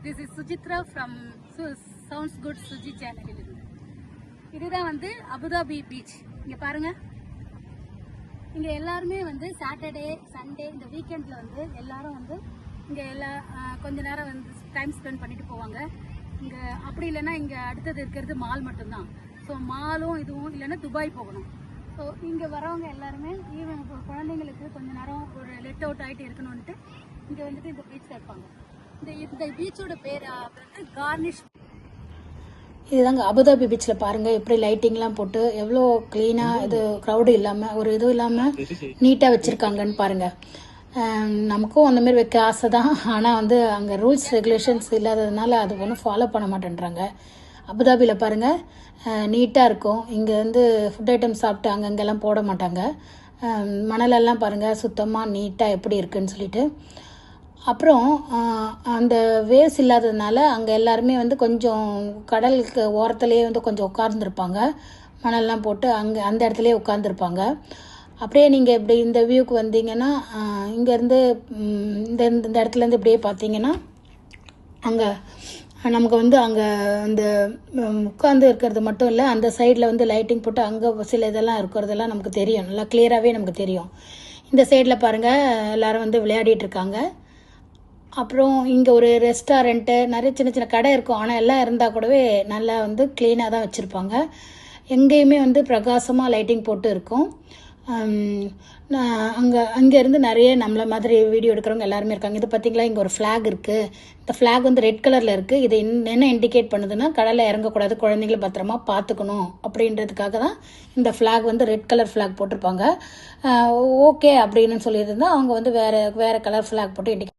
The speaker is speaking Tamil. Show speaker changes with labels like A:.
A: This is Sujitra from Sounds Good Suji channel. இதுதான் வந்து அபுதாபி பீச். இங்க பாருங்க, இங்க எல்லாருமே வந்து சாட்டர்டே சண்டே இந்த வீக்கெண்ட்ல வந்து எல்லாரும் வந்து இங்க கொஞ்ச நேரம் வந்து டைம் ஸ்பெண்ட் பண்ணிட்டு போவாங்க. இங்க அப்படி இல்லைன்னா இங்க அடுத்தது இருக்கிறது மால் மட்டும்தான். ஸோ மாலும் இதுவும் இல்லைன்னா துபாய் போகணும். ஸோ இங்கே வரவங்க எல்லாருமே ஈவன் குழந்தைங்களுக்கு கொஞ்ச நேரம் ஒரு லெட் அவுட் ஆகிட்டு இருக்கணும்ட்டு இங்கே வந்துட்டு இந்த பீச்சில் இருப்பாங்க. இந்த பீச்சோட பேர் வந்து கார்னிஷ். இதுதாங்க அபுதாபி பீச்சில் பாருங்கள் எப்படி லைட்டிங்லாம் போட்டு எவ்வளோ க்ளீனாக இது க்ரௌடு இல்லாமல் ஒரு இதுவும் இல்லாமல் நீட்டாக வச்சுருக்காங்கன்னு பாருங்கள். நமக்கும் அந்த மாதிரி வைக்க ஆசை தான், ஆனால் வந்து அங்கே ரூல்ஸ் ரெகுலேஷன்ஸ் இல்லாததுனால அது ஒன்றும் ஃபாலோ பண்ண மாட்டேன்றாங்க. அபுதாபியில் பாருங்கள் நீட்டாக இருக்கும். இங்கே வந்து ஃபுட் ஐட்டம் சாப்பிட்டு அங்கங்கெல்லாம் போட மாட்டாங்க. மணலெல்லாம் பாருங்கள் சுத்தமாக நீட்டாக எப்படி இருக்குன்னு சொல்லிட்டு. அப்புறம் அந்த வேவ்ஸ் இல்லாததுனால அங்கே எல்லாருமே வந்து கொஞ்சம் கடலுக்கு ஓரத்துலேயே வந்து கொஞ்சம் உட்கார்ந்துருப்பாங்க. மணல்லாம் போட்டு அங்கே அந்த இடத்துலையே உட்காந்துருப்பாங்க. அப்படியே நீங்கள் இப்படி இந்த வியூக்கு வந்தீங்கன்னா இங்கேருந்து இந்த இடத்துலேருந்து இப்படியே பார்த்தீங்கன்னா அங்கே நமக்கு வந்து அங்கே அந்த உட்காந்து இருக்கிறது மட்டும் இல்லை, அந்த சைடில் வந்து லைட்டிங் போட்டு அங்கே சில இதெல்லாம் இருக்கிறதெல்லாம் நமக்கு தெரியும், நல்லா கிளியராகவே நமக்கு தெரியும். இந்த சைடில் பாருங்கள் எல்லோரும் வந்து விளையாடிட்டு இருக்காங்க. அப்புறம் இங்கே ஒரு ரெஸ்டாரண்ட்டு நிறைய சின்ன சின்ன கடை இருக்கும், ஆனால் எல்லாம் இருந்தால் கூடவே நல்லா வந்து க்ளீனாக தான் வச்சுருப்பாங்க. எங்கேயுமே வந்து பிரகாசமாக லைட்டிங் போட்டு இருக்கும். அங்கேருந்து நிறைய நம்மளை மாதிரி வீடியோ எடுக்கிறவங்க எல்லாருமே இருக்காங்க. இது பார்த்திங்களா, இங்கே ஒரு ஃப்ளாக் இருக்குது. இந்த ஃப்ளாக் வந்து ரெட் கலரில் இருக்குது. இது என்ன இண்டிகேட் பண்ணுதுன்னா கடலில் இறங்கக்கூடாது, குழந்தைங்கள பத்திரமா பார்த்துக்கணும் அப்படின்றதுக்காக தான் இந்த ஃப்ளாக் வந்து ரெட் கலர் ஃப்ளாக் போட்டிருப்பாங்க. ஓகே அப்படின்னு சொல்லியிருந்தால் அவங்க வந்து வேறு கலர் ஃப்ளாக் போட்டு இண்டிகேட்